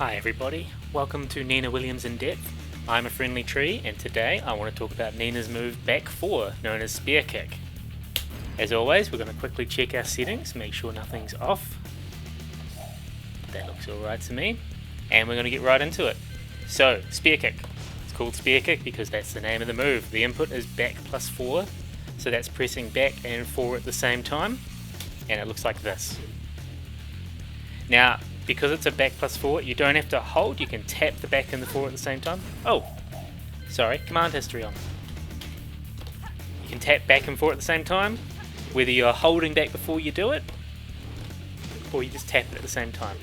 Hi everybody, welcome to Nina Williams in Depth. I'm a friendly tree and today I want to talk about Nina's move back 4, known as spear kick. As always, we're going to quickly check our settings, make sure nothing's off. That looks alright to me. And we're going to get right into it. So, spear kick. It's called spear kick because that's the name of the move. The input is back +4, so that's pressing back and 4 at the same time. And it looks like this. Now, because it's a back +4, you don't have to hold, you can tap the back and the 4 at the same time. Oh, sorry, command history on. You can tap back and 4 at the same time, whether you're holding back before you do it, or you just tap it at the same time.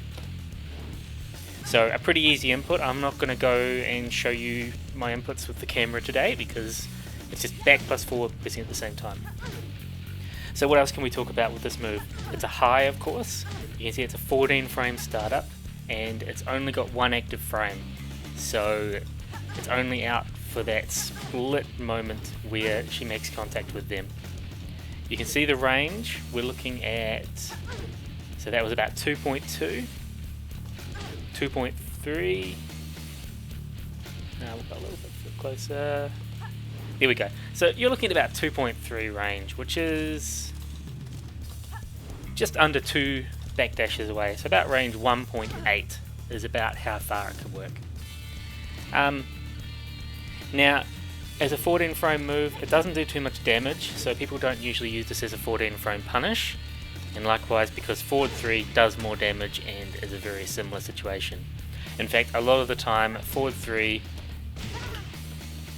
So a pretty easy input. I'm not going to go and show you my inputs with the camera today because it's just back +4 pressing at the same time. So what else can we talk about with this move? It's a high, of course. You can see it's a 14 frame startup and it's only got one active frame. So it's only out for that split moment where she makes contact with them. You can see the range. We're looking at, so that was about 2.2, 2.3. Now we've got a little bit closer. There we go. So you're looking at about 2.3 range, which is just under 2 backdashes away. So about range 1.8 is about how far it could work. Now, as a 14 frame move, it doesn't do too much damage, so people don't usually use this as a 14 frame punish. And likewise, because forward 3 does more damage and is a very similar situation. In fact, a lot of the time, forward 3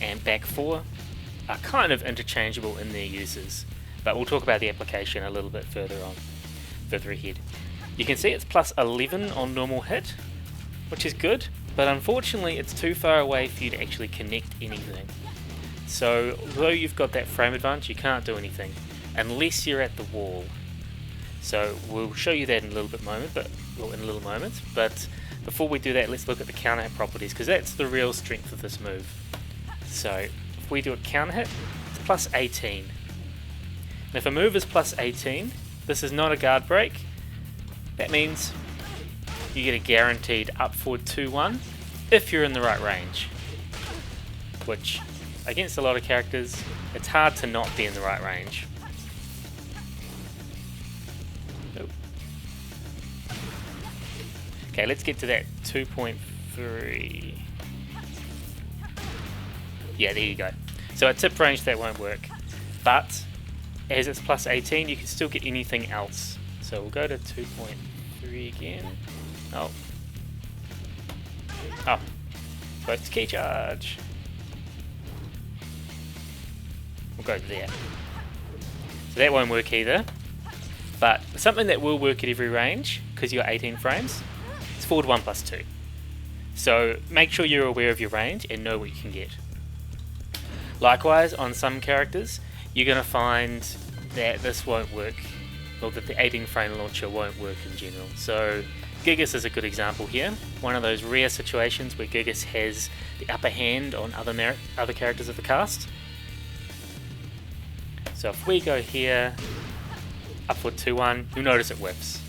and back 4 are kind of interchangeable in their uses, but we'll talk about the application a little bit further ahead. You can see it's +11 on normal hit, which is good, but unfortunately it's too far away for you to actually connect anything. So although you've got that frame advantage, you can't do anything unless you're at the wall. So we'll show you that in a little moment. But before we do that, let's look at the counter hit properties, because that's the real strength of this move. So if we do a counter hit, it's +18. And if a move is +18, this is not a guard break. That means you get a guaranteed up forward 2-1 if you're in the right range. Which, against a lot of characters, it's hard to not be in the right range. Nope. Okay, let's get to that 2.3. Yeah, there you go. So at tip range that won't work, but as it's +18 you can still get anything else. So we'll go to 2.3 again. Oh, supposed to key charge. We'll go there. So that won't work either, but something that will work at every range, because you're 18 frames, it's forward 1+2. So make sure you're aware of your range and know what you can get. Likewise, on some characters, you're going to find that this won't work, or that the 18 frame launcher won't work in general. So Gigas is a good example here, one of those rare situations where Gigas has the upper hand on other characters of the cast. So if we go here, upward 2-1, you'll notice it whips.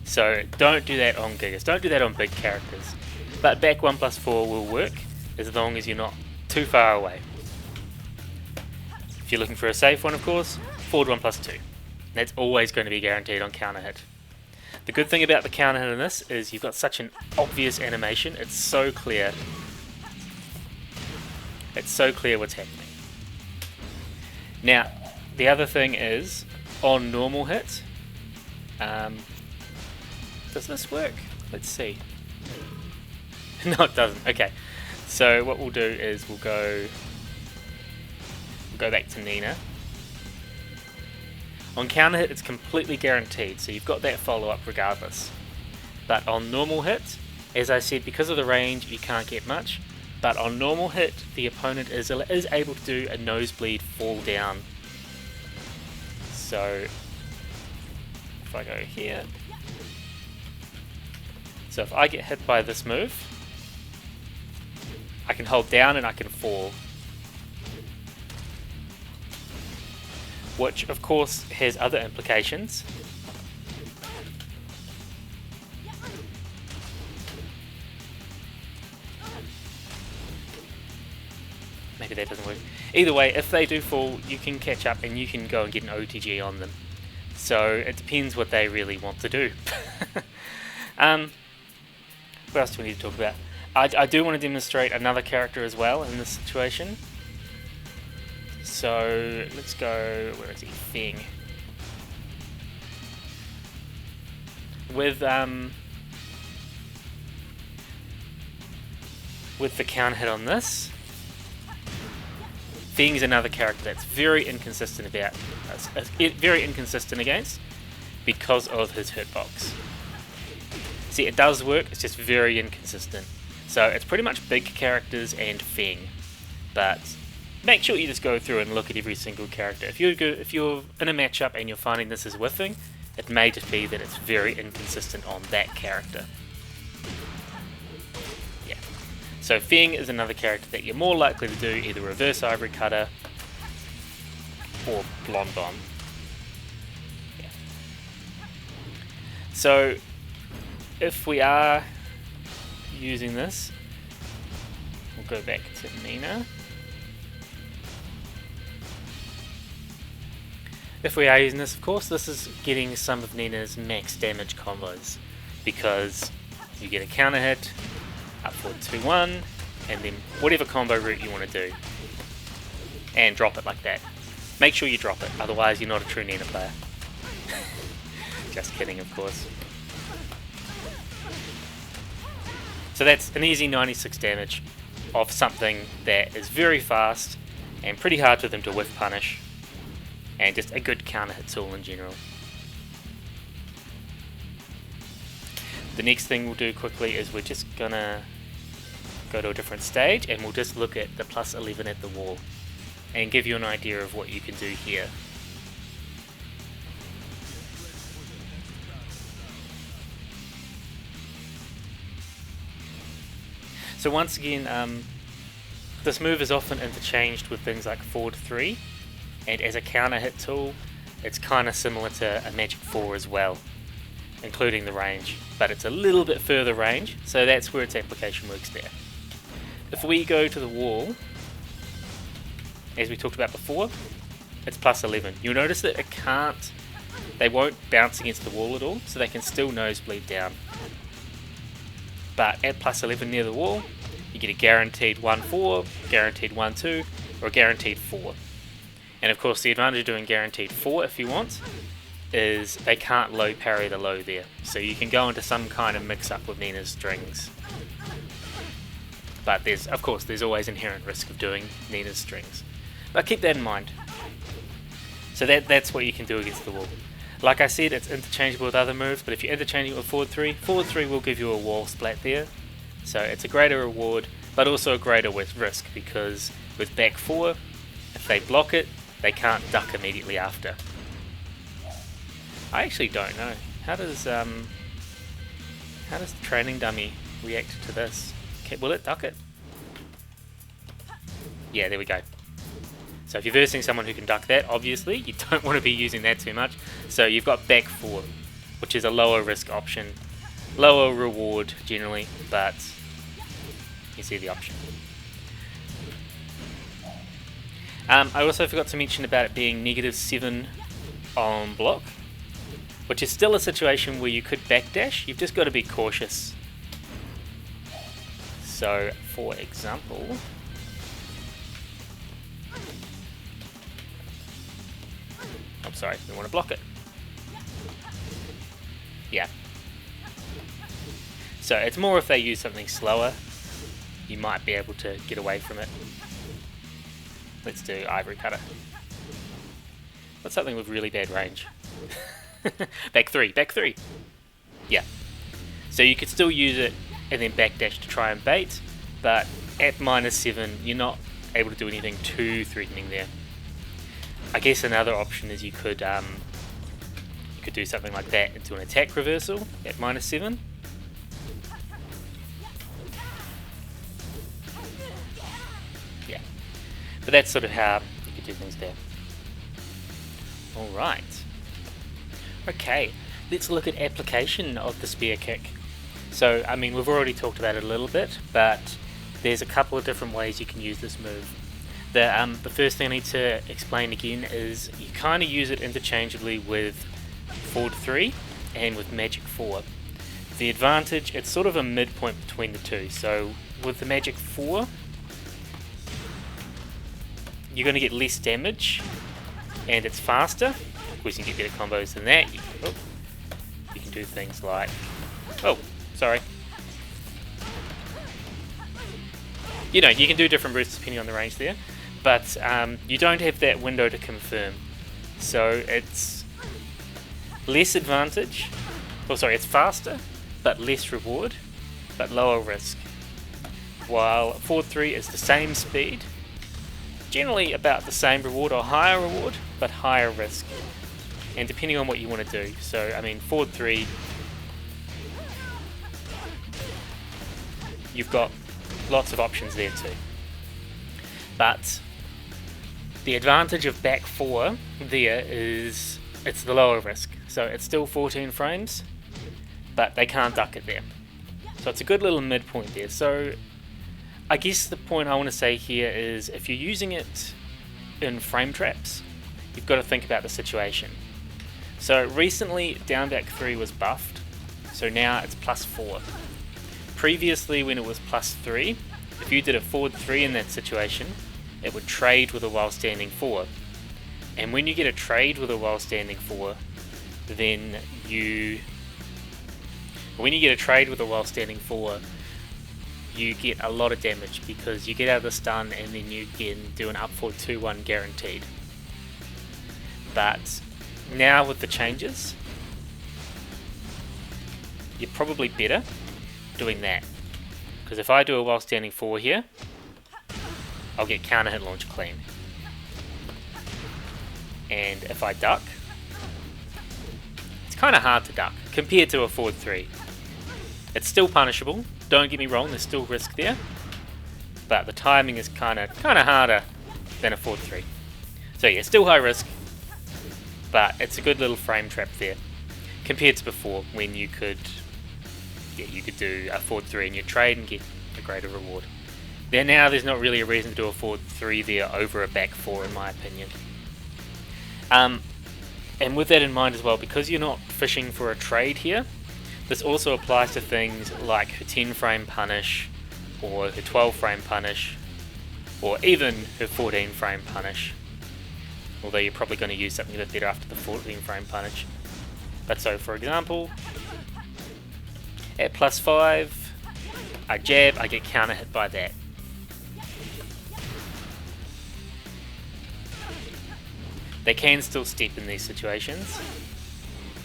So don't do that on Gigas, don't do that on big characters. But back 1+4 will work, as long as you're not too far away. If you're looking for a safe one, of course, forward 1+2. That's always going to be guaranteed on counter hit. The good thing about the counter hit in this is you've got such an obvious animation, it's so clear. It's so clear what's happening. Now, the other thing is, on normal hit, does this work? Let's see. No, it doesn't. Okay. So what we'll do is we'll go back to Nina. On counter hit, it's completely guaranteed, so you've got that follow-up regardless. But on normal hit, as I said, because of the range, you can't get much. But on normal hit, the opponent is able to do a nosebleed fall down. So if I go here, so if I get hit by this move, I can hold down and I can fall. Which of course has other implications. maybe that doesn't work. Either way, if they do fall, you can catch up and you can go and get an OTG on them. So it depends what they really want to do. What else do we need to talk about? I do want to demonstrate another character as well in this situation. So let's go, where is he? Feng. With the counter hit on this, Feng's another character that's very inconsistent against because of his hitbox. See, it does work, it's just very inconsistent. So it's pretty much big characters and Feng, but make sure you just go through and look at every single character. If you're in a matchup and you're finding this is whiffing, it may just be that it's very inconsistent on that character. Yeah. So Feng is another character that you're more likely to do either reverse ivory cutter or blonde bomb. Yeah. So if we are using this, we'll go back to Nina. If we are using this, of course, this is getting some of Nina's max damage combos, because you get a counter hit, up forward 2-1, and then whatever combo route you want to do, and drop it like that. Make sure you drop it, otherwise you're not a true Nina player. Just kidding, of course. So that's an easy 96 damage of something that is very fast and pretty hard for them to whiff punish, and just a good counter hit tool in general. The next thing we'll do quickly is we're just gonna go to a different stage and we'll just look at the +11 at the wall and give you an idea of what you can do here. So once again, this move is often interchanged with things like forward 3, and as a counter hit tool, it's kind of similar to a magic 4 as well, including the range, but it's a little bit further range, so that's where its application works there. If we go to the wall, as we talked about before, it's +11. You'll notice that they won't bounce against the wall at all, so they can still nosebleed down. But at +11 near the wall, you get a guaranteed 1-4, guaranteed 1-2, or a guaranteed 4. And of course the advantage of doing guaranteed 4 if you want is they can't low parry the low there. So you can go into some kind of mix up with Nina's strings. But there's always inherent risk of doing Nina's strings. But keep that in mind. So that's what you can do against the wall. Like I said, it's interchangeable with other moves, but if you're interchanging it with forward 3 will give you a wall splat there. So it's a greater reward, but also a greater risk, because with back 4, if they block it, they can't duck immediately after. I actually don't know. How does the training dummy react to this? Okay, will it duck it? Yeah, there we go. So if you're versing someone who can duck that, obviously, you don't want to be using that too much. So you've got back 4, which is a lower risk option. Lower reward, generally, but you see the option. I also forgot to mention about it being -7 on block, which is still a situation where you could backdash. You've just got to be cautious. So, for example, I'm sorry, we want to block it. Yeah. So it's more if they use something slower, you might be able to get away from it. Let's do ivory cutter. What's something with really bad range? Back 3. Yeah. So you could still use it and then backdash to try and bait, but at -7 you're not able to do anything too threatening there. I guess another option is you could do something like that into an attack reversal at -7. Yeah. But that's sort of how you could do things there. Alright. Okay, let's look at application of the spear kick. So, I mean, we've already talked about it a little bit, but there's a couple of different ways you can use this move. The first thing I need to explain again is you kind of use it interchangeably with forward 3 and with magic 4. The advantage, it's sort of a midpoint between the two. So with the magic 4, you're going to get less damage and it's faster. Of course you can get better combos than that. You can do things like... Oh, sorry. You know, you can do different routes depending on the range there. But you don't have that window to confirm. So it's less advantage. Oh, sorry, it's faster, but less reward, but lower risk. While forward 3 is the same speed, generally about the same reward or higher reward, but higher risk. And depending on what you want to do. So, I mean, forward 3, you've got lots of options there too. But the advantage of back 4 there is it's the lower risk. So it's still 14 frames, but they can't duck it there. So it's a good little midpoint there. So I guess the point I want to say here is if you're using it in frame traps, you've got to think about the situation. So recently down back 3 was buffed, so now it's +4. Previously when it was +3, if you did a forward 3 in that situation, it would trade with a while standing 4. And when you get a trade with a while standing 4, then you get a lot of damage because you get out of the stun and then you can do an up forward 2-1 guaranteed. But now with the changes, you're probably better doing that. Because if I do a while standing 4 here, I'll get counter hit launch clean. And if I duck, it's kind of hard to duck compared to a forward 3. It's still punishable, don't get me wrong, there's still risk there, but the timing is kind of harder than a forward 3. So yeah, still high risk, but it's a good little frame trap there compared to before when you could do a forward 3 in your trade and get a greater reward. Now there's not really a reason to do a forward 3 there over a back 4 in my opinion. And with that in mind as well, because you're not fishing for a trade here, this also applies to things like her 10 frame punish, or her 12 frame punish, or even her 14 frame punish. Although you're probably going to use something a bit better after the 14 frame punish. But so for example, at +5, I jab, I get counter hit by that. They can still step in these situations,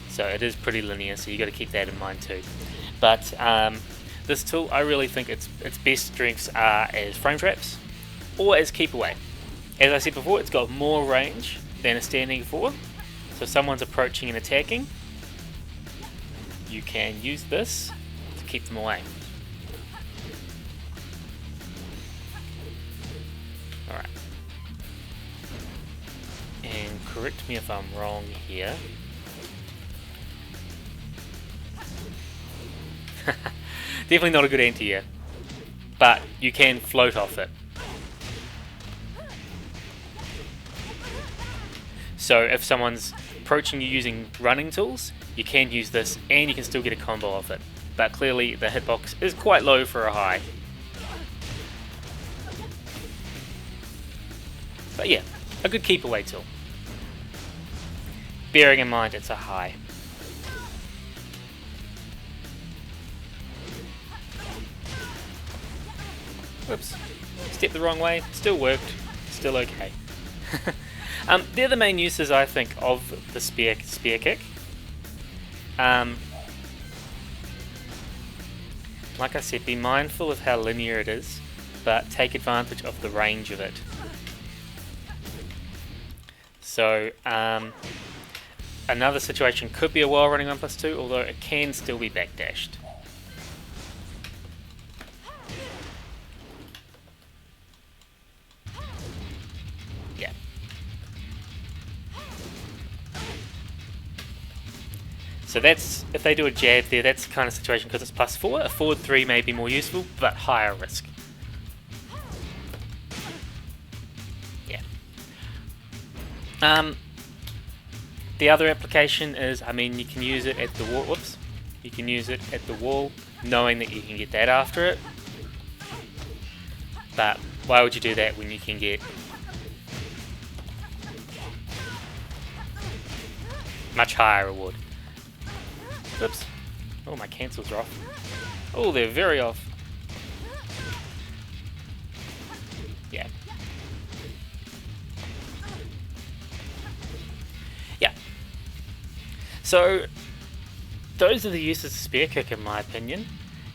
so it is pretty linear, so you got to keep that in mind too. But this tool, I really think its best strengths are as frame traps or as keep away. As I said before, it's got more range than a standing 4, so if someone's approaching and attacking, you can use this to keep them away. Alright. And correct me if I'm wrong here. Definitely not a good anti-air, but you can float off it. So if someone's approaching you using running tools, you can use this and you can still get a combo off it. But clearly the hitbox is quite low for a high. But yeah, a good keep away tool. Bearing in mind it's a high. Whoops. Stepped the wrong way, still worked, still okay. They're the main uses, I think, of the spear kick. Like I said, be mindful of how linear it is, but take advantage of the range of it. So, another situation could be a while running 1+2, although it can still be backdashed. Yeah. So that's, if they do a jab there, that's the kind of situation because it's +4. A forward 3 may be more useful, but higher risk. The other application is, I mean, you can use it at the wall. Whoops. You can use it at the wall, knowing that you can get that after it. But why would you do that when you can get much higher reward? Oops. Oh, my cancels are off. Oh, they're very off. Yeah. Yeah. So, those are the uses of Spear Kick in my opinion.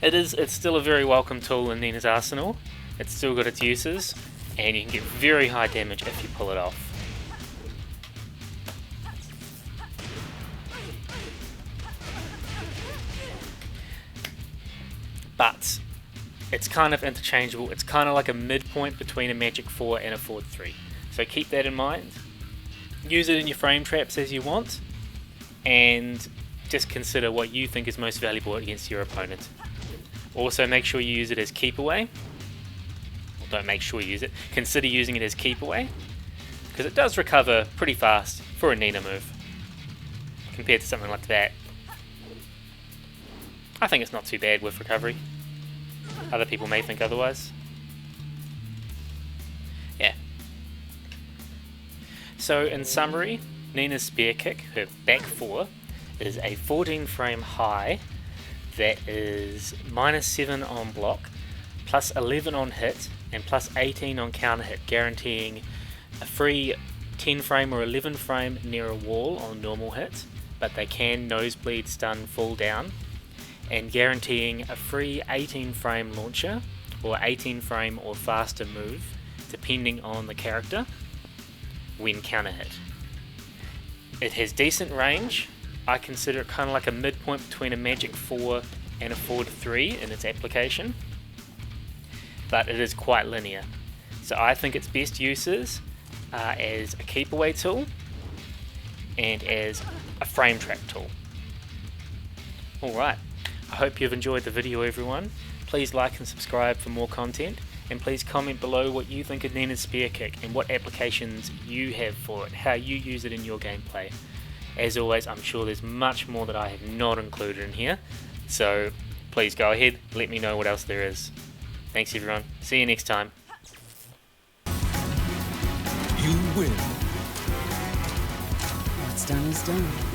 It's still a very welcome tool in Nina's arsenal. It's still got its uses, and you can get very high damage if you pull it off. But it's kind of interchangeable. It's kind of like a midpoint between a Magic 4 and a Forward 3. So keep that in mind. Use it in your frame traps as you want, and just consider what you think is most valuable against your opponent. Also make sure you use it as keep away. Well, don't make sure you use it. Consider using it as keep away, because it does recover pretty fast for a Nina move. Compared to something like that, I think it's not too bad with recovery. Other people may think otherwise. Yeah. So in summary, Nina's Spear Kick, her back 4, is a 14 frame high that is -7 on block, +11 on hit, and +18 on counter hit, guaranteeing a free 10 frame or 11 frame near a wall on normal hit, but they can nosebleed, stun, fall down, and guaranteeing a free 18 frame launcher or 18 frame or faster move depending on the character when counter hit. It has decent range. I consider it kind of like a midpoint between a Magic 4 and a Forward 3 in its application, but it is quite linear. So I think its best uses are as a keep away tool and as a frame trap tool. Alright, I hope you've enjoyed the video everyone. Please like and subscribe for more content, and please comment below what you think of Nina's Spear Kick and what applications you have for it, how you use it in your gameplay. As always, I'm sure there's much more that I have not included in here, so please go ahead, let me know what else there is. Thanks everyone, see you next time. You win. What's done is done.